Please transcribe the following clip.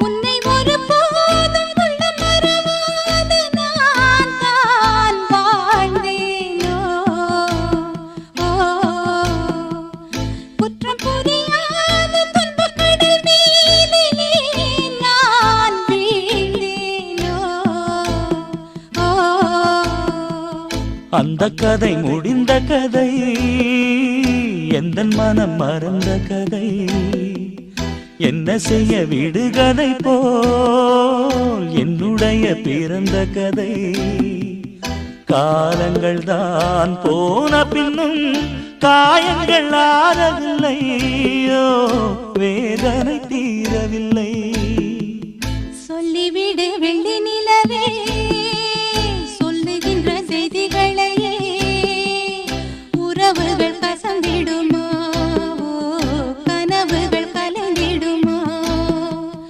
உன்னை ஒரு போதும் உள்ள மறவாது நான் தான் வாழ்ந்தேனோ குற்றம் புரியாத துன்பக் கடல் மீதிலே நான் வீழ்ந்தேனோ அந்த கதை முடிந்த கதை எந்தன் மனம் மறந்த கதை என்ன செய்ய விடுகதை போல் என்னுடைய பிறந்த கதை காலங்கள் தான் போன பின்னும் காயங்கள் ஆறவில்லையோ வேதனை தீரவில்லை சொல்லிவிடு வெள்ளி நிலவே